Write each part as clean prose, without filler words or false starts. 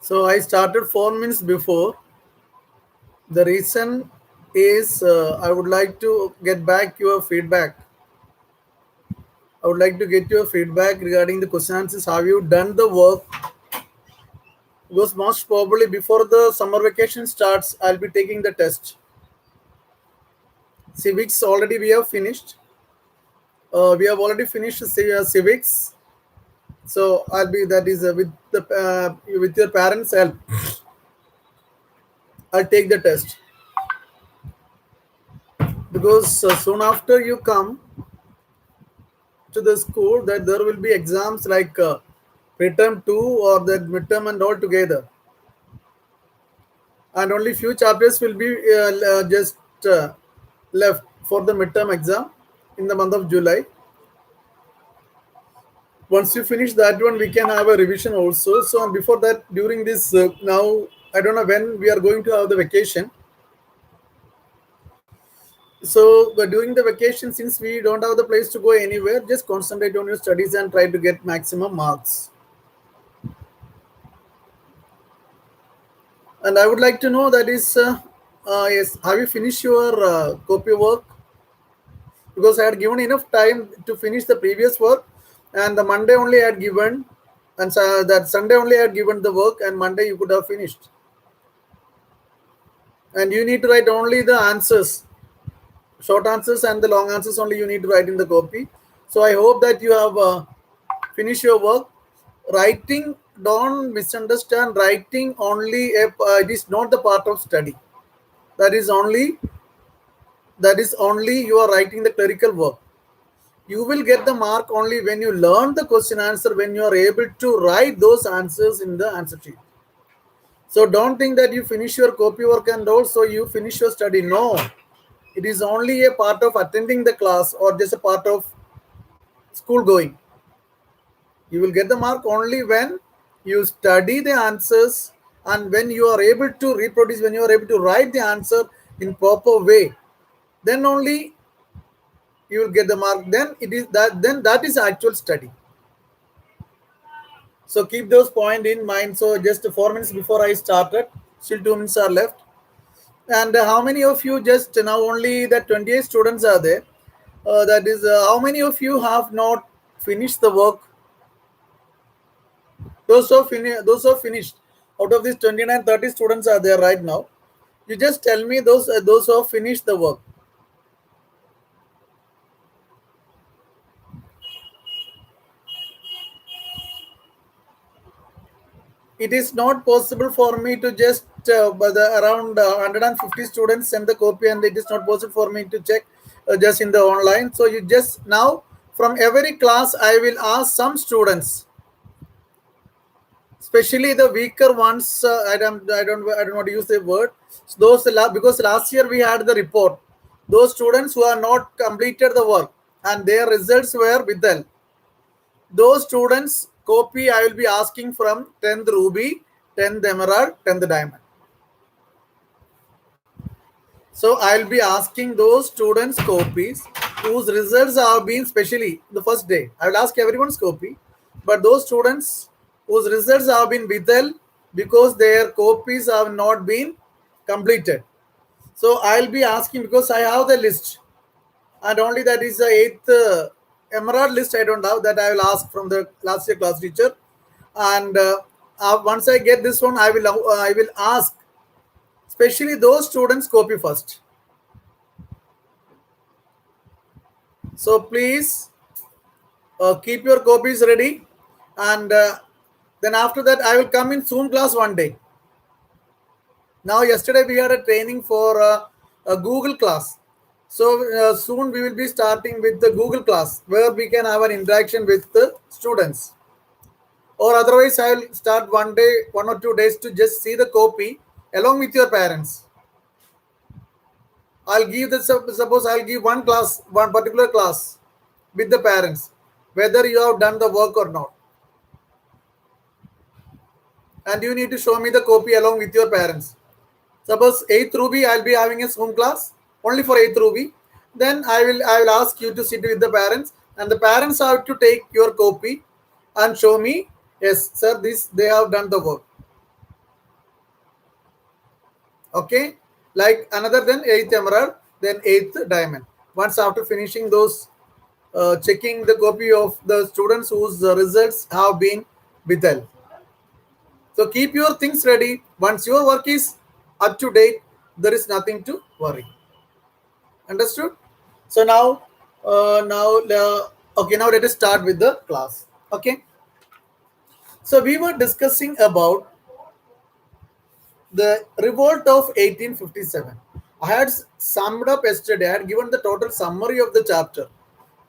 So I started 4 minutes before. The reason is I would like to get back your feedback. I would like to get your feedback regarding the question answers. Have you done the work? Because most probably before the summer vacation starts, I'll be taking the test. Civics already we have finished. We have already finished civics. So I'll be that is with your parents' help. I'll take the test because soon after you come to the school, that there will be exams like midterm two or that midterm and all together, and only few chapters will be just left for the midterm exam in the month of July. Once you finish that one, we can have a revision also. So before that, during this now, I don't know when we are going to have the vacation. So but during the vacation, since we don't have the place to go anywhere, just concentrate on your studies and try to get maximum marks. And I would like to know that is, yes, have you finished your copy work? Because I had given enough time to finish the previous work, and the Monday only I had given, and so that Sunday only I had given the work, and Monday you could have finished. And you need to write only the answers, short answers and the long answers only you need to write in the copy. So I hope that you have finished your work. Writing, don't misunderstand. Writing only it is not the part of study. That is only you are writing the clerical work. You will get the mark only when you learn the question answer, when you are able to write those answers in the answer sheet. So don't think that you finish your copy work and also you finish your study. No, it is only a part of attending the class or just a part of school going. You will get the mark only when you study the answers and when you are able to reproduce, when you are able to write the answer in proper way. Then only you will get the mark. Then that is actual study. So keep those points in mind. So just 4 minutes before I started, still 2 minutes are left. And how many of you just now only the 28 students are there? That is, how many of you have not finished the work? Those who have finished out of these 29, 30 students are there right now. You just tell me those who have finished the work. It is not possible for me to just around 150 students send the copy, and it is not possible for me to check just in the online. So you just now from every class I will ask some students, especially the weaker ones. I don't want to use the word. Because last year we had the report. Those students who are not completed the work and their results were withheld. Those students copy I will be asking from 10th Ruby, 10th Emerald, 10th Diamond. So I'll be asking those students copies whose results have been, specially the first day. I will ask everyone's copy, but those students whose results have been withheld because their copies have not been completed. So I'll be asking because I have the list, and only that is the eighth emerald list. I don't have that. I will ask from the last year class teacher, and once I get this one, I will ask especially those students copy first. So please keep your copies ready, and then after that I will come in Zoom class one day. Now yesterday we had a training for a Google class. So soon we will be starting with the Google class where we can have an interaction with the students. Or otherwise I will start one day, 1 or 2 days to just see the copy along with your parents. I'll give the suppose I'll give one class, one particular class with the parents, whether you have done the work or not. And you need to show me the copy along with your parents. Suppose 8th Ruby, I'll be having a Zoom class only for 8th Ruby. Then I will ask you to sit with the parents and the parents have to take your copy and show me, yes, sir, this they have done the work. Okay, like another then eighth emerald, then eighth diamond. Once after finishing those, checking the copy of the students whose results have been withheld. So keep your things ready. Once your work is up to date, there is nothing to worry. Understood? So okay, now let us start with the class. Okay. So we were discussing about the revolt of 1857. I had summed up yesterday. I had given the total summary of the chapter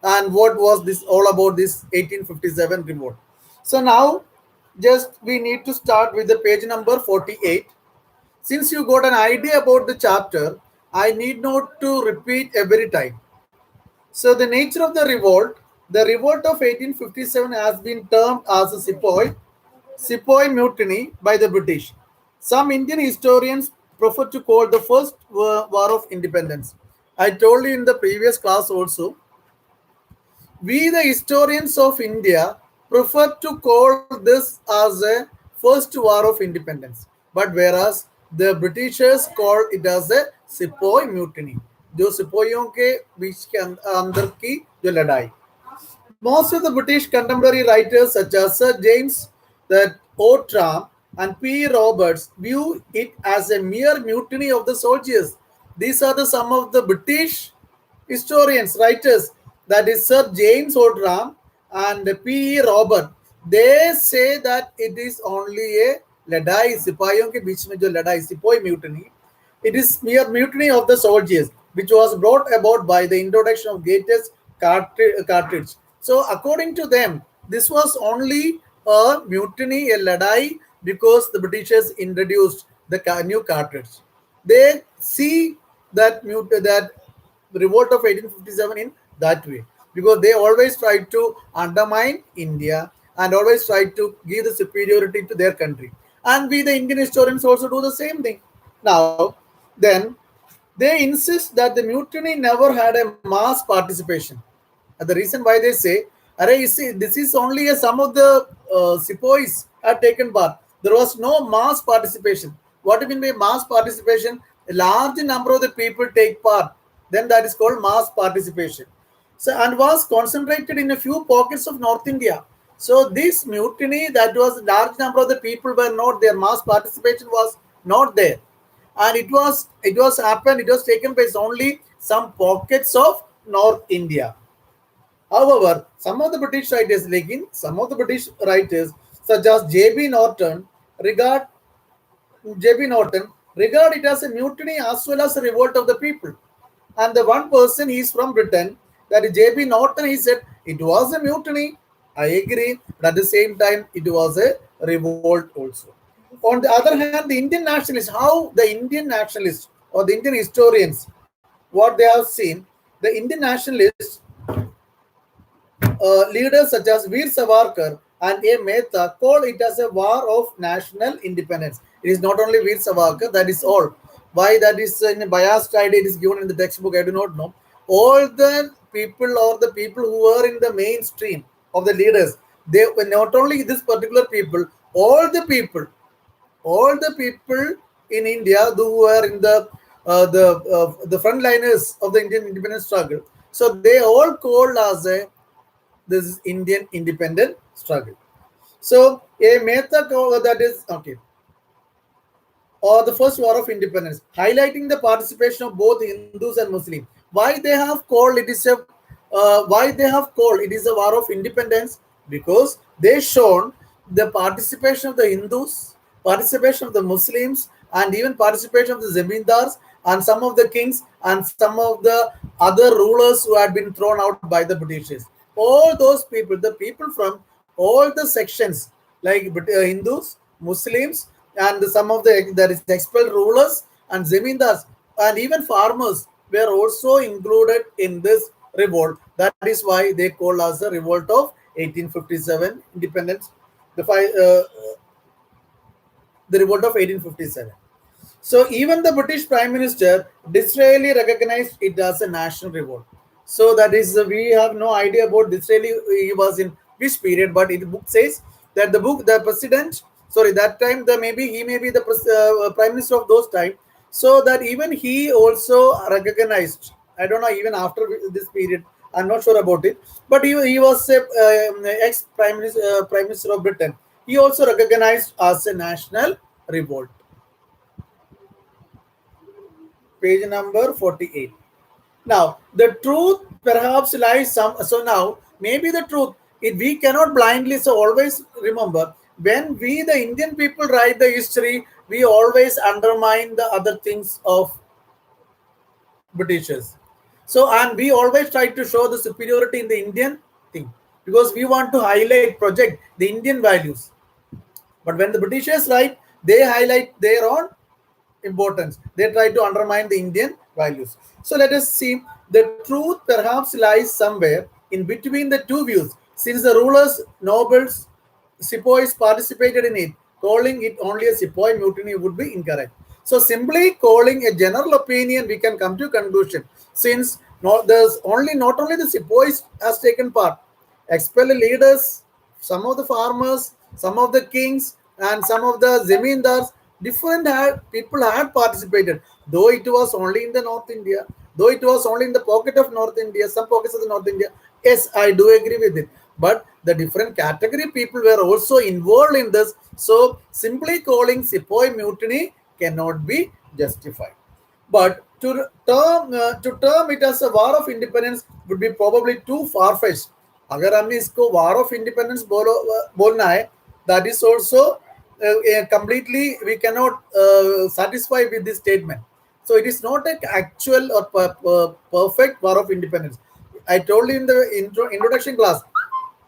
and what was this all about, this 1857 revolt. So now just we need to start with the page number 48. Since you got an idea about the chapter, I need not to repeat every time. So the nature of the revolt of 1857 has been termed as a Sepoy mutiny by the British. Some Indian historians prefer to call the first war of independence. I told you in the previous class also, we the historians of India prefer to call this as a first war of independence. But whereas the Britishers call it as a Sepoy mutiny. जो सिपाहियों के बीच के अंदर की जो लड़ाई. Most of the British contemporary writers such as Sir James that Outram and P. Roberts view it as a mere mutiny of the soldiers. These are the some of the British historians, writers, that is Sir James Outram and P. Robert. They say that it is only a लड़ाई सिपाहियों के बीच में जो लड़ाई सिपाही mutiny, it is mere mutiny of the soldiers, which was brought about by the introduction of greatest cartridge. So, according to them, this was only a mutiny, a ladai, because the Britishers introduced the new cartridge. They see that revolt of 1857 in that way, because they always tried to undermine India and always tried to give the superiority to their country. And we, the Indian historians, also do the same thing. Now, then they insist that the mutiny never had a mass participation. And the reason why they say, Array, you see, this is only a some of the sepoys had taken part. There was no mass participation. What do you mean by mass participation? A large number of the people take part. Then that is called mass participation. So, and was concentrated in a few pockets of North India. So this mutiny, that was large number of the people were not there. Mass participation was not there, and it was taken place only some pockets of North India. However, some of the British writers, like in some of the British writers, such as regard J.B. Norton regard it as a mutiny as well as a revolt of the people. And the one person is from Britain, that is J.B. Norton, he said it was a mutiny. I agree, but at the same time, it was a revolt also. On the other hand, the Indian nationalists, how the Indian nationalists or the Indian historians, what they have seen, the Indian nationalists leaders such as Veer Savarkar and A. Mehta call it as a war of national independence. It is not only Veer Savarkar, that is all. Why that is in a biased idea, it is given in the textbook, I do not know. All the people or the people who were in the mainstream of the leaders, they were not only this particular people, all the people in India who were in the frontliners of the Indian independence struggle. So they all called as a this is Indian independent struggle. So a Mehta that is okay, or the first war of independence, highlighting the participation of both Hindus and Muslims. Why they have called it is a why they have called it is a war of independence, because they shown the participation of the Hindus, participation of the Muslims, and even participation of the Zamindars and some of the kings and some of the other rulers who had been thrown out by the Britishers. All those people, the people from all the sections, like Hindus, Muslims, and some of the that is expelled rulers and Zamindars and even farmers were also included in this revolt. That is why they call us the revolt of 1857 independence, the the revolt of 1857. So even the British Prime Minister Disraeli recognized it as a national revolt. So that is we have no idea about this really he was in which period, but it book says that the president, sorry, that time the maybe he may be the prime minister of those time. So that even he also recognized. I don't know even after this period. I'm not sure about it, but he was a ex prime minister of Britain. He also recognized as a national revolt. Page number 48. Now, the truth perhaps lies some. So now, maybe the truth. If we cannot blindly, so always remember when we, the Indian people, write the history, we always undermine the other things of Britishers. So, and we always try to show the superiority in the Indian thing because we want to highlight, project the Indian values. But when the Britishers write, they highlight their own importance. They try to undermine the Indian values. So let us see. The truth perhaps lies somewhere in between the two views. Since the rulers, nobles, sepoys participated in it, calling it only a sepoy mutiny would be incorrect. So simply calling a general opinion, we can come to a conclusion. Since not only the sepoys has taken part, expel leaders, some of the farmers, some of the kings, and some of the zemindars, different people had participated. Though it was only in the North India, though it was only in the pocket of North India, some pockets of the North India. Yes, I do agree with it. But the different category people were also involved in this. So simply calling Sepoy mutiny cannot be justified. But to term it as a war of independence would be probably too far fetched. अगर हमने इसको war of independence बोलना है, that is also completely we cannot satisfy with this statement. So it is not an actual or perfect war of independence. I told you in the introduction class,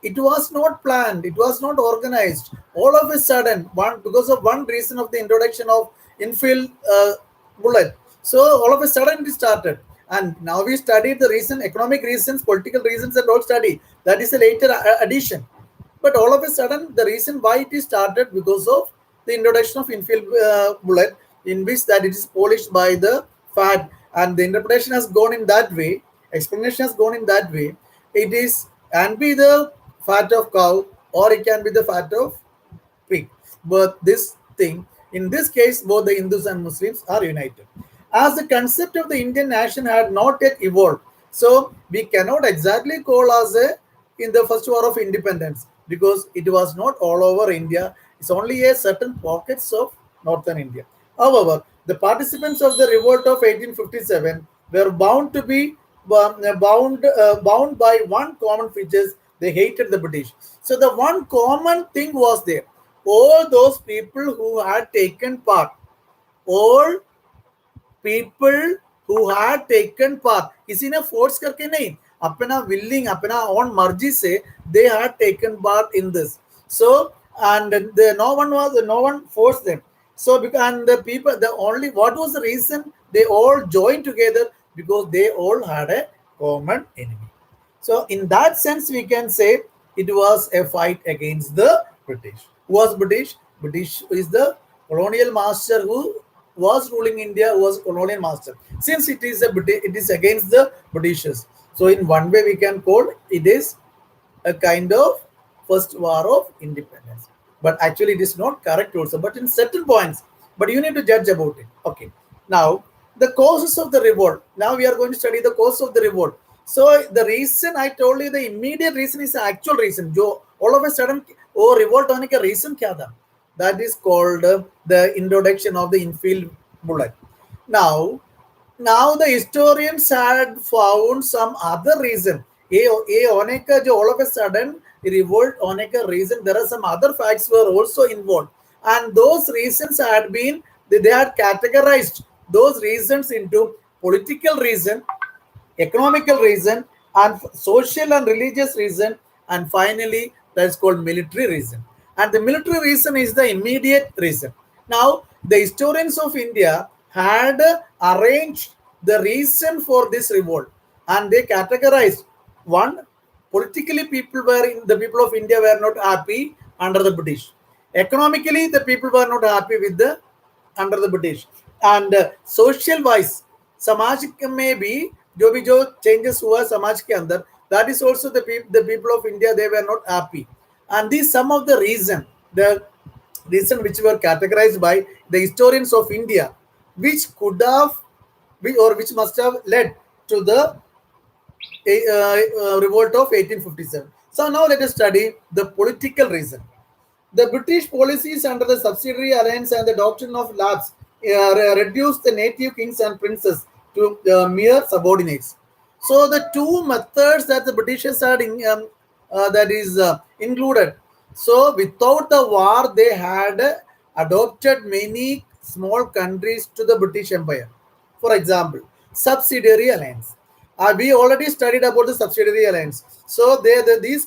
it was not planned, it was not organized. All of a sudden, one because of one reason of the introduction of infield bullet. So all of a sudden it started. And now we studied the reason, economic reasons, political reasons, and all study. That is a later addition. But all of a sudden, the reason why it is started because of the introduction of infield bullet, in which that it is polished by the fat, and the interpretation has gone in that way. Explanation has gone in that way. It is can be the fat of cow or it can be the fat of pig. But this thing, in this case, both the Hindus and Muslims are united. As the concept of the Indian nation had not yet evolved, so we cannot exactly call as a in the first war of independence because it was not all over India. It's only a certain pockets of northern India. However, the participants of the revolt of 1857 were bound to be bound by one common features. They hated the British. So the one common thing was there. All those people who had taken part, all people who had taken part, किसी ने force करके नहीं, अपना willing, अपना own मर्जी से they had taken part in this. So and no one forced them. So and the people, the only what was the reason they all joined together because they all had a common enemy. So in that sense, we can say it was a fight against the British. Who was British? British is the colonial master who was ruling India, who was colonial master. Since it is against the Britishers. So in one way we can call it is a kind of first war of independence. But actually it is not correct also. But in certain points, but you need to judge about it. Okay. Now the causes of the revolt. Now we are going to study the cause of the revolt. So the reason I told you, the immediate reason is the actual reason. जो all of a sudden oh revolt होने का reason क्या था? That is called the introduction of the infield bullet. Now the historians had found some other reason. ये होने का जो all of a sudden revolt होने का reason, there are some other facts were also involved, and those reasons had been they had categorized those reasons into political reason, economical reason, and social and religious reason, and finally that's called military reason. And the military reason is the immediate reason. Now the historians of India had arranged the reason for this revolt, and they categorized one, politically the people of India were not happy under the British. Economically the people were not happy with the under the British, and social wise समाज में भी जो भी जो changes हुआ समाज के अंदर, that is also the people of India, they were not happy. And these some of the reason which were categorized by the historians of India, which could have or which must have led to the revolt of 1857. So now let us study the political reason. The British policies under the subsidiary alliance and the doctrine of lapse reduced the native kings and princes to mere subordinates. So the two methods that the Britishers had that is included. So without the war, they had adopted many small countries to the British Empire. For example, subsidiary alliance. We already studied about the subsidiary alliance. So these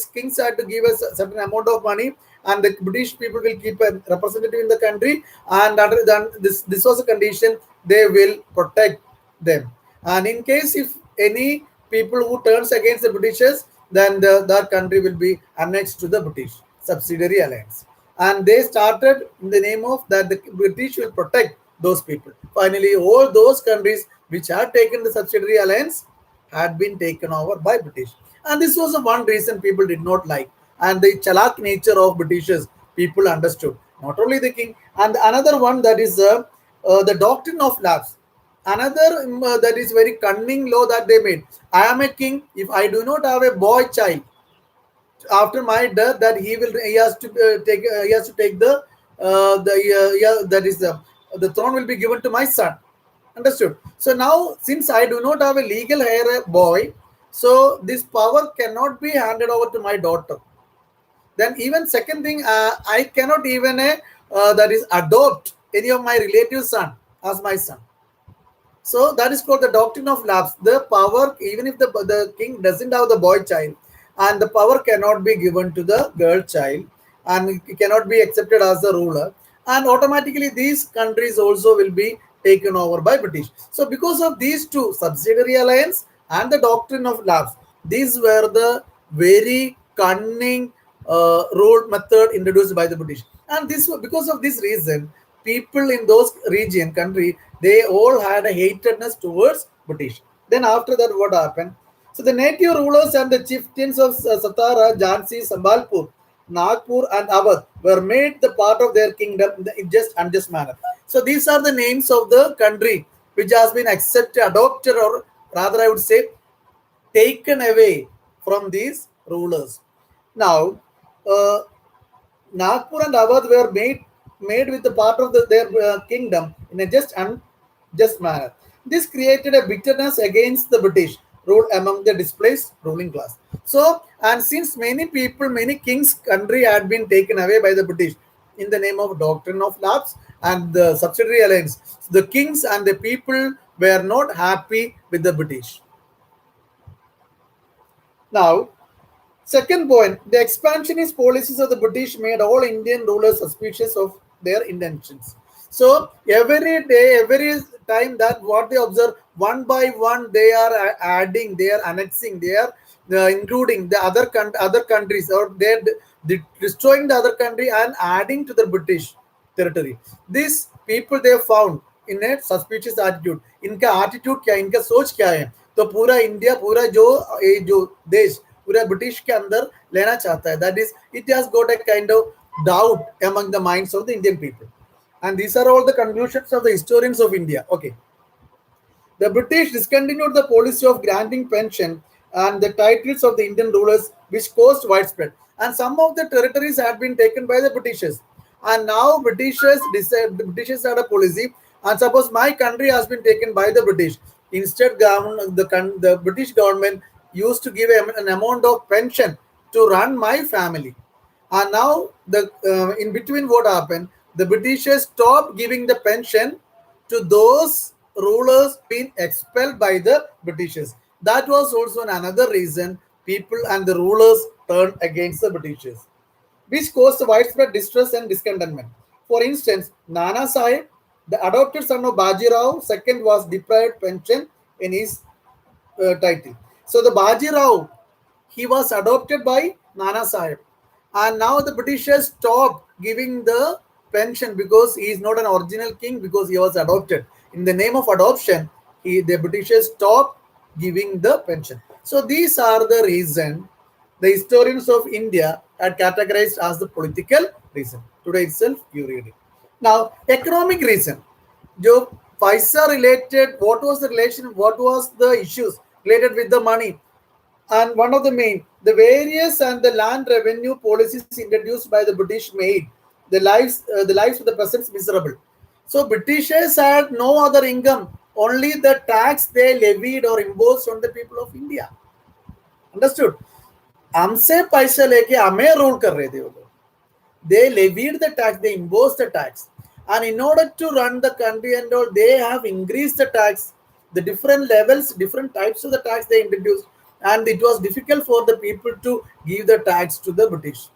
kings had to give us a certain amount of money, and the British people will keep a representative in the country. And under then this was a condition, they will protect them. And in case if any people who turns against the Britishers, then that country will be annexed to the British subsidiary alliance. And they started in the name of that the British will protect those people. Finally, all those countries which had taken the subsidiary alliance had been taken over by British. And this was the one reason people did not like. And the chalak nature of Britishers, people understood. Not only the king, and another one that is the doctrine of lapse. Another that is very cunning law that they made. I am a king. If I do not have a boy child, after my death, that he has to take the yeah, that is the throne will be given to my son. Understood? So now, since I do not have a legal heir boy, so this power cannot be handed over to my daughter. Then even second thing, I cannot even that is adopt any of my relatives' son as my son. So that is called the doctrine of lapse. The power, even if the king doesn't have the boy child, and the power cannot be given to the girl child, and it cannot be accepted as the ruler, and automatically these countries also will be taken over by British. So because of these two, subsidiary alliance and the doctrine of lapse, these were the very cunning rule method introduced by the British. And this because of this reason, people in those region country, they all had a hatredness towards British. Then after that, what happened? So the native rulers and the chieftains of Satara, Jhansi, Sambalpur, Nagpur, and Awadh were made the part of their kingdom in just unjust manner. So these are the names of the country which has been accepted, adopted, or rather I would say taken away from these rulers. Now, uh, Nagpur and Awadh were made with the part of their kingdom in a just manner. This created a bitterness against the British rule among the displaced ruling class. So, and since many people, many kings' country had been taken away by the British in the name of doctrine of lapse and the subsidiary alliance, the kings and the people were not happy with the British. Now, second point, the expansionist policies of the British made all Indian rulers suspicious of their intentions. So every day, every time that what they observe, one by one, they are adding, they are annexing, they are including the other countries, or they're destroying the other country and adding to the British territory. These people they found in a suspicious attitude. इनका attitude क्या है, इनका सोच क्या है? तो पूरा India, पूरा जो देश पूरा ब्रिटिश के अंदर लेना चाहता है. That is, it has got a kind of doubt among the minds of the Indian people. And these are all the conclusions of the historians of India. Okay. The British discontinued the policy of granting pension and the titles of the Indian rulers, which caused widespread. And some of the territories had been taken by the Britishers. And now Britishers decided, the Britishers had a policy. And suppose my country has been taken by the British. Instead, the British government used to give an amount of pension to run my family. And now the in between what happened? The Britishers stopped giving the pension to those rulers being expelled by the Britishers. That was also another reason people and the rulers turned against the Britishers, which caused widespread distress and discontentment. For instance, Nana Sahib, the adopted son of Bajirao II, was deprived pension in his title. So the Bajirao, he was adopted by Nana Sahib, and now the Britishers stopped giving the pension because he is not an original king, because he was adopted. In the name of adoption, the Britishers stopped giving the pension. So these are the reason the historians of India had categorized as the political reason. Today itself you read it. Now economic reason. जो पैसा related, what was the relation, what was the issues related with the money, and one of the main, the various and the land revenue policies introduced by the British made the lives of the peasants miserable. So Britishers had no other income, only the tax they levied or imposed on the people of India. Understood? हमसे पैसा लेके हमें rule कर रहे थे वो लोग. They levied the tax, they imposed the tax, and in order to run the country and all, they have increased the tax, the different levels, different types of the tax they introduced, and it was difficult for the people to give the tax to the British,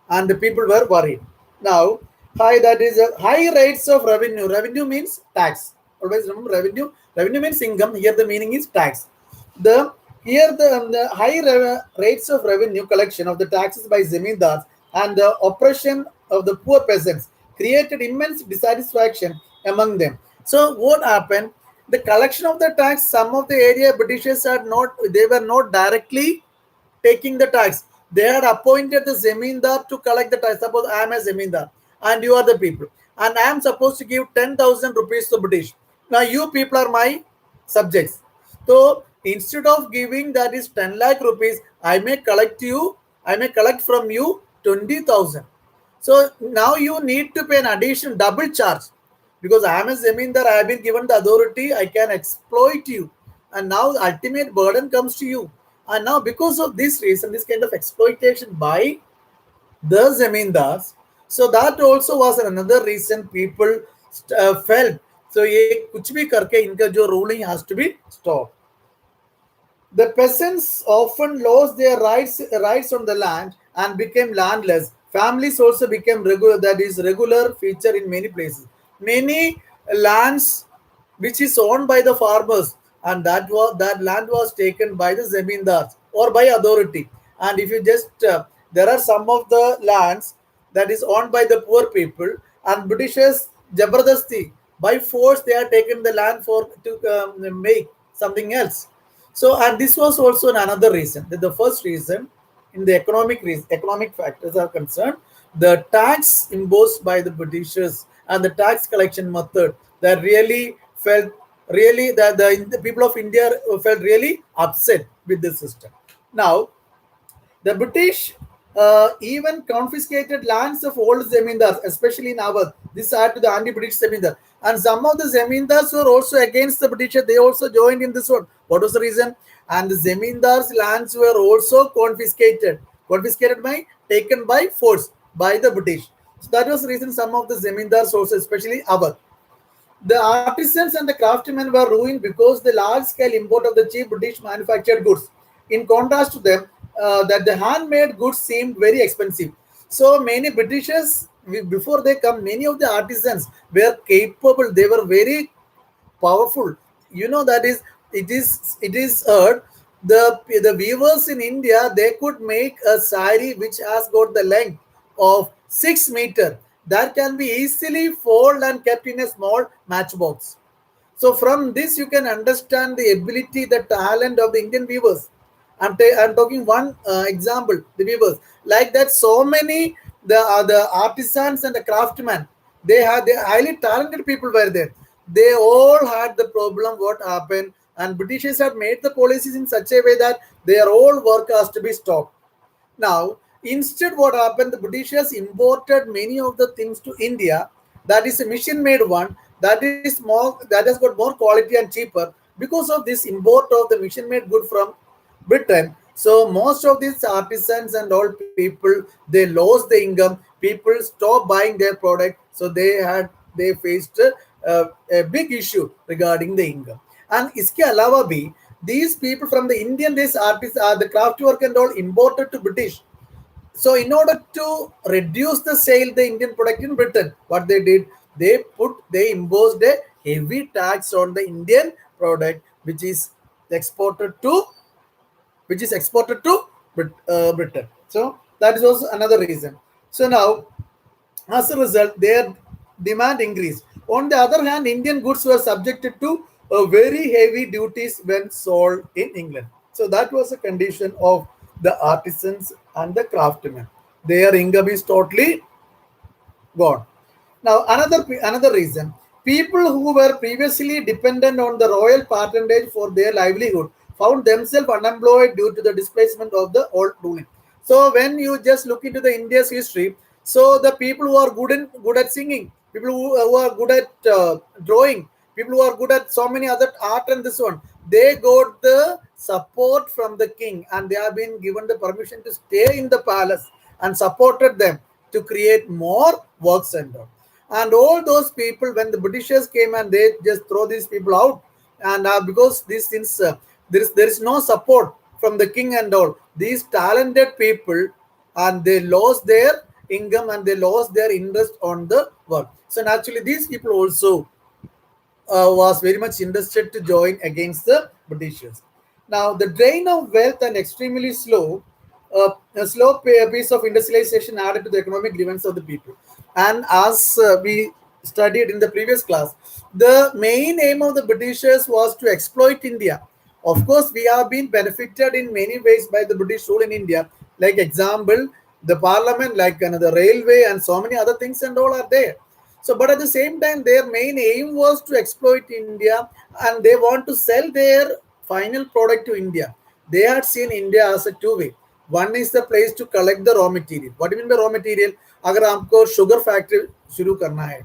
and the people were worried. Now, high, that is high rates of revenue. Revenue means tax. Always remember revenue. Revenue means income. Here the meaning is tax. The here the high rates of revenue collection of the taxes by zemindars and the oppression of the poor peasants created immense dissatisfaction among them. So what happened? The collection of the tax, some of the area Britishers had not, they were not directly taking the tax. They had appointed the zemindar to collect the tax. Suppose I am a zemindar and you are the people, and I am supposed to give 10,000 rupees to British. Now you people are my subjects. So instead of giving that is 10 lakh rupees, I may collect from you 20,000. So now you need to pay an additional double charge because I am a zemindar, I have been given the authority, I can exploit you. And now the ultimate burden comes to you. And now because of this reason, this kind of exploitation by the zemindars, so that also was another reason people felt. So ये कुछ भी करके इनका जो ruling has to be stopped. The peasants often lost their rights on the land and became landless. Families also became regular, that is regular feature in many places. Many lands which is owned by the farmers, and that land was taken by the zemindars or by authority. And if you just there are some of the lands that is owned by the poor people, and Britishers jabardasti by force they are taken the land for to make something else. So, and this was also another reason. The first reason, in the economic factors are concerned, the tax imposed by the Britishers and the tax collection method that really felt really that the people of India felt really upset with the system. Now, the British even confiscated lands of old zemindars, especially in Awadh. This added to the anti-British zemindar. And some of the zemindars were also against the British. They also joined in this one. What was the reason? And the zemindars' lands were also confiscated. Confiscated by, taken by force by the British. So that was the reason some of the zemindars also, especially Awadh. The artisans and the craftsmen were ruined because the large-scale import of the cheap British manufactured goods. In contrast to them, that the handmade goods seemed very expensive. So many Britishers, before they come, many of the artisans were capable. They were very powerful. You know that is it is heard the weavers in India they could make a sari which has got the length of 6 meter that can be easily folded and kept in a small matchbox. So from this you can understand the ability, the talent of the Indian weavers. I'm talking one example, the weavers. Like that, so many the artisans and the craftsmen, they highly talented people were there. They all had the problem. What happened? And Britishers had made the policies in such a way that their whole work has to be stopped. Now, instead, what happened? The Britishers imported many of the things to India. That is a machine-made one. That is more. That has got more quality and cheaper because of this import of the machine-made good from Britain. So most of these artisans and all people they lost the income. People stopped buying their product. So they faced a big issue regarding the income. And iske alawa bhi, these people from the Indian, these artists are the craft work and all imported to British. So in order to reduce the sale the Indian product in Britain, what they did, they imposed a heavy tax on the Indian product, exported to which is exported to Britain. So that is also another reason. So now, as a result, their demand increased. On the other hand, Indian goods were subjected to very heavy duties when sold in England. So that was a condition of the artisans and the craftsmen. Their income is totally gone. Now, another reason, people who were previously dependent on the royal patronage for their livelihood found themselves unemployed due to the displacement of the old ruling. So, when you just look into the India's history, so the people who are good at singing, people who are good at drawing, people who are good at so many other art and this one, they got the support from the king, and they have been given the permission to stay in the palace and supported them to create more work center. And all those people, when the Britishers came and they just throw these people out, and because these things, there is no support from the king and all, these talented people, and they lost their income and they lost their interest on the work. So naturally, these people also was very much interested to join against the Britishers. Now, the drain of wealth and extremely a slow pace of industrialization added to the economic grievance of the people. And as we studied in the previous class, the main aim of the Britishers was to exploit India. Of course, we have been benefited in many ways by the British rule in India. Like example, the parliament, like another railway, and so many other things and all are there. So, but at the same time, their main aim was to exploit India, and they want to sell their final product to India. They had seen India as a two-way. One is the place to collect the raw material. What do you mean by raw material? अगर आपको sugar factory शुरू करना है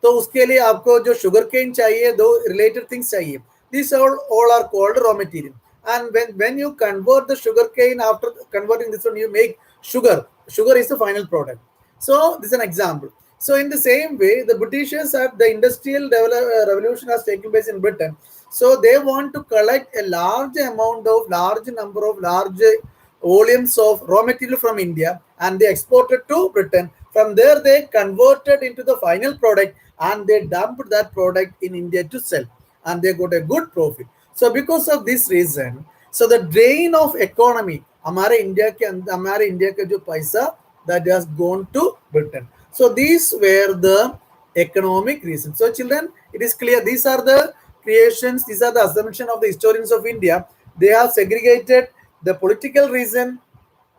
तो उसके लिए आपको जो शुगर केन चाहिए, दो रिलेटेड थिंग्स चाहिए. These all are called raw material. And when you convert the sugar cane, after converting this one, you make sugar. Sugar is the final product. So this is an example. So in the same way, the Britishers had the industrial revolution has taken place in Britain. So they want to collect a large number of large volumes of raw material from India, and they exported to Britain. From there, they converted into the final product, and they dumped that product in India to sell, and they got a good profit. So because of this reason, so the drain of economy, हमारे India का जो पैसा, that has gone to Britain. So these were the economic reasons. So children, it is clear these are the creations, these are the assumptions of the historians of India. They have segregated the political reason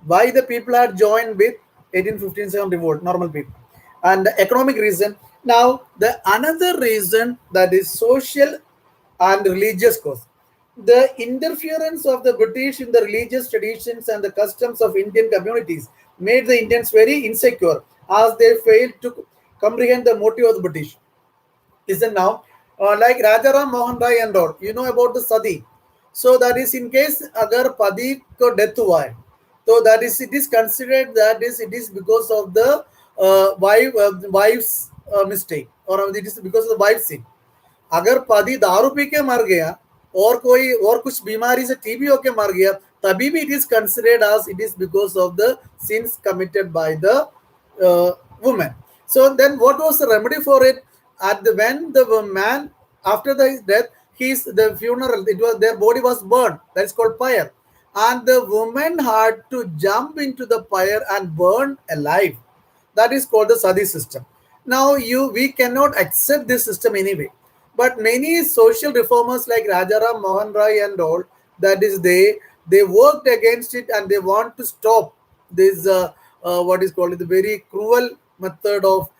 why the people are joined with 1857 revolt, normal people, and the economic reason. Now the another reason, that is social and religious cause. The interference of the British in the religious traditions and the customs of Indian communities made the Indians very insecure, as they failed to comprehend the motive of the British. Listen now, like Rajaram Mohan Rai and all, you know about the Sadi. So that is in case agar Padi ko death hua hai, so that is it is considered that is it is because of the wife's mistake, or it is because of the wife's sin. अगर पति दारू P के मर गया और कोई और कुछ बीमारी से टीबी होके मर गया, तभी भी it is considered as it is because of the sins committed by the woman. So then what was the remedy for it? When the man, after his death, the funeral, it was their body was burned. That's called fire, and the woman had to jump into the fire and burn alive. That is called the Sadi system. Now we cannot accept this system anyway. But many social reformers like Rajaram Mohan Rai and all, that is they worked against it, and they want to stop this what is called the very cruel method of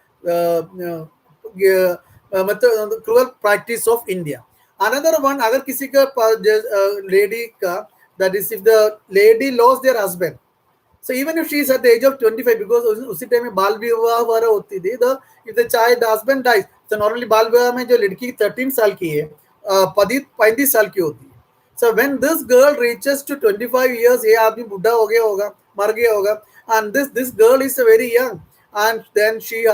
cruel practice of India. Another one, अगर किसी का lady का, that is if the lady lost their husband. So even if she is at the age of 25, because उसी time में बाल विवाह वगैरह होती थी, if the husband dies, so normally बाल विवाह में जो लड़की 13 साल की है, पति 35 साल की होती है. So when this girl reaches to 25 years, ये आदमी बुढ़ा हो गया होगा, मर गया होगा, and this girl is very young, and then she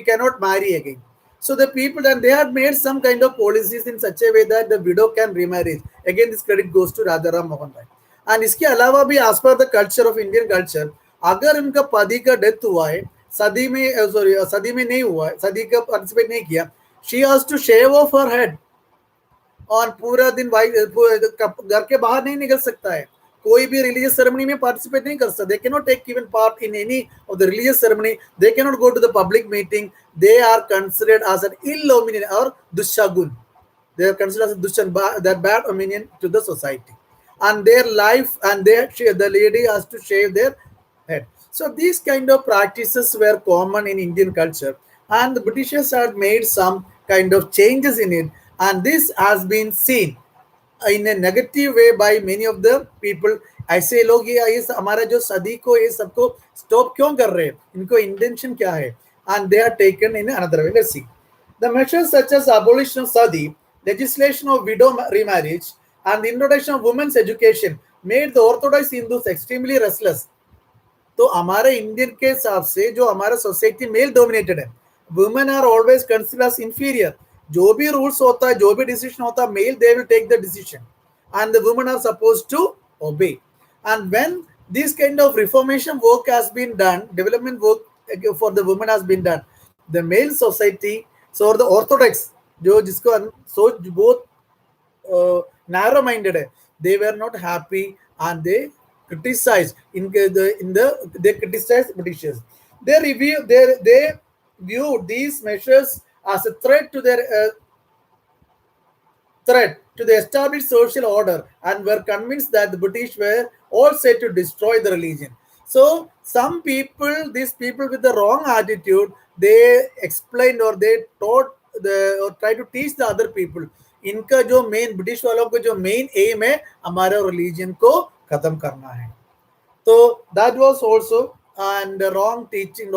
cannot marry again. So the people, then they had made some kind of policies in such a way that the widow can remarry. Again, this credit goes to Rajaram Mohan Rai. And इसके अलावा भी as per the culture of Indian culture, अगर उनका पति का death हुआ है, सदी में नहीं हुआ है, सदी का पार्टिसिपेट नहीं किया, she has to shave off her head, और पूरा दिन घर के बाहर नहीं निकल सकता है, कोई भी रिलीजियस सेरेमनी में पार्टिसिपेट नहीं कर सकता. They can not take even part in any of the religious ceremony. They can not go to the public meeting. They are considered as an ill or दुशागुन. They are considered as dushan, that bad opinion to the society, and their life, and the lady has to shave their head. So these kind of practices were common in Indian culture, and the Britishers had made some kind of changes in it, and this has been seen in a negative way by many of the people. ऐसे लोग ये हमारा जो सदी को ये सबको stop क्यों कर रहे हैं, इनको इंटेंशन क्या है, and they are taken in another way. Let's see. The measures such as abolition of sati, legislation of widow remarriage, and the introduction of women's education made the orthodox Hindus extremely restless. तो हमारे Indian के हिसाब से जो हमारा society male dominated है, women are always considered inferior. जो भी रूल्स होता है, जो भी डिसीजन होता है, male they will take the decision, and the women are supposed to obey. And when this kind of reformation work has been done, development work for the women has been done, the male society, so the orthodox जो जिसको सोच बहुत narrow minded है, they were not happy, and they criticized they criticized Britishers. They viewed these measures as a threat to the established social order, and were convinced that the British were all set to destroy the religion. So some people, these people with the wrong attitude, they explained, or they taught or try to teach the other people. इनका जो main British वालों को जो main M है, हमारे religion को खत्म करना है. तो that was also and wrong teaching,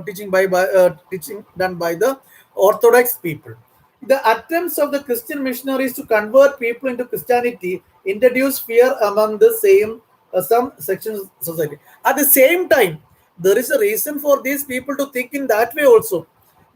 teaching done by the orthodox people. The attempts of the Christian missionaries to convert people into Christianity introduced fear among the some sections of society. At the same time, there is a reason for these people to think in that way also.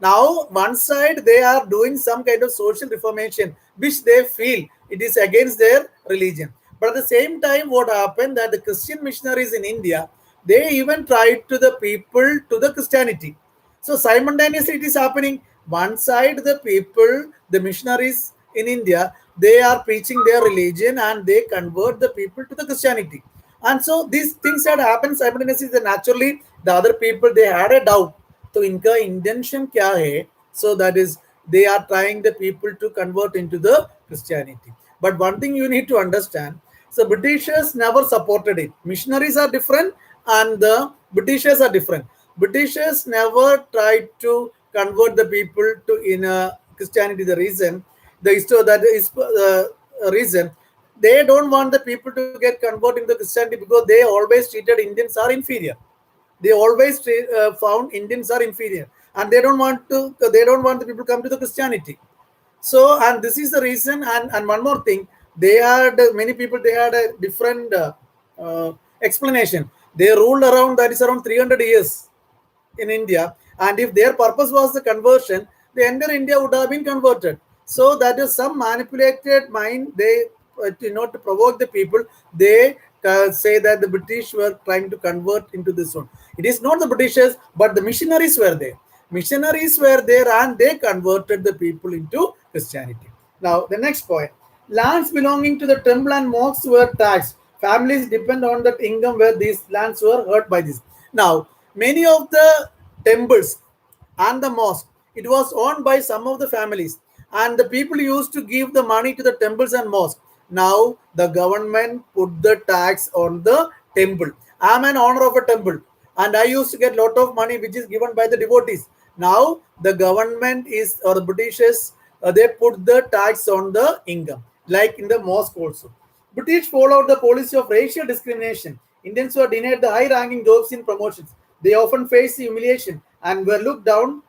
Now, one side they are doing some kind of social reformation, which they feel it is against their religion. But at the same time, what happened that the Christian missionaries in India, they even tried to the people to the Christianity. So simultaneously it is happening. One side the people, the missionaries in India, they are preaching their religion, and they convert the people to the Christianity. And so these things had happened simultaneously. Then naturally the other people, they had a doubt. So इनका intention क्या है? So that is, they are trying the people to convert into the Christianity. But one thing you need to understand, so Britishers never supported it. Missionaries are different, and the Britishers are different. Britishers never tried to convert the people to in Christianity. The reason, the reason, they don't want the people to get converted into Christianity, because they always treated Indians are inferior. They always found Indians are inferior, and they don't want the people to come to the Christianity. So, and this is the reason. And one more thing, they had many people, they had a different explanation. They ruled around, that is around 300 years in India, and if their purpose was the conversion, the entire India would have been converted. So that is some manipulated mind. They to provoke the people, they say that the British were trying to convert into this one. It is not the Britishers, but the missionaries were there. Missionaries were there, and they converted the people into Christianity. Now, the next point. Lands belonging to the temple and mosques were taxed. Families depend on that income where these lands were hurt by this. Now, many of the temples and the mosque, it was owned by some of the families, and the people used to give the money to the temples and mosques. Now the government put the tax on the temple. I am an owner of a temple, and I used to get a lot of money which is given by the devotees. Now the government is, or the Britishers, they put the tax on the income, like in the mosque also. British followed the policy of racial discrimination. Indians were denied the high-ranking jobs in promotions. They often faced humiliation and were looked down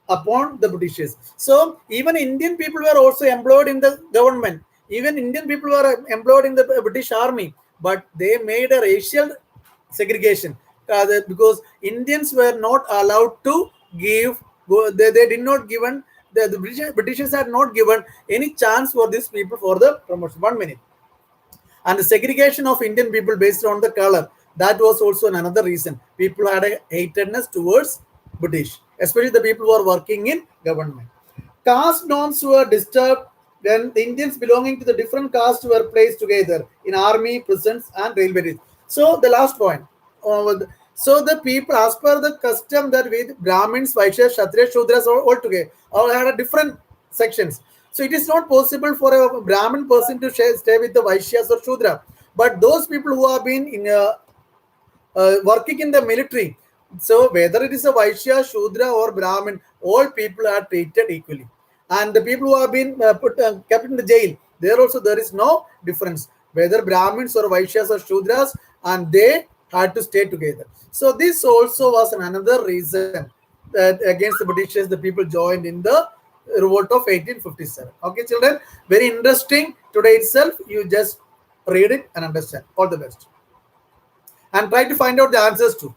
upon the Britishers. So even Indian people were also employed in the government. Even Indian people were employed in the British army, but they made a racial segregation because Indians were not allowed to give. They did not given, the Britishers had not given any chance for these people for the promotion. 1 minute. And the segregation of Indian people based on the color, that was also another reason. People had a hatredness towards British, especially the people who are working in government. Caste norms were disturbed when the Indians belonging to the different castes were placed together in army, prisons, and railways. So the last point. So the people, as per the custom that with Brahmins, Vaishyas, Kshatriyas, Shudras all together, all had a different sections. So it is not possible for a Brahmin person to stay with the Vaishyas or Shudra. But those people who have been in working in the military, so whether it is a Vaishya, Shudra, or Brahmin, all people are treated equally. And the people who have been kept in the jail, there is no difference whether Brahmins or Vaishyas or Shudras, and they had to stay together. So this also was another reason that against the Britishers, the people joined in the revolt of 1857. Okay, children, very interesting today itself. You just read it and understand. All the best, and try to find out the answers too.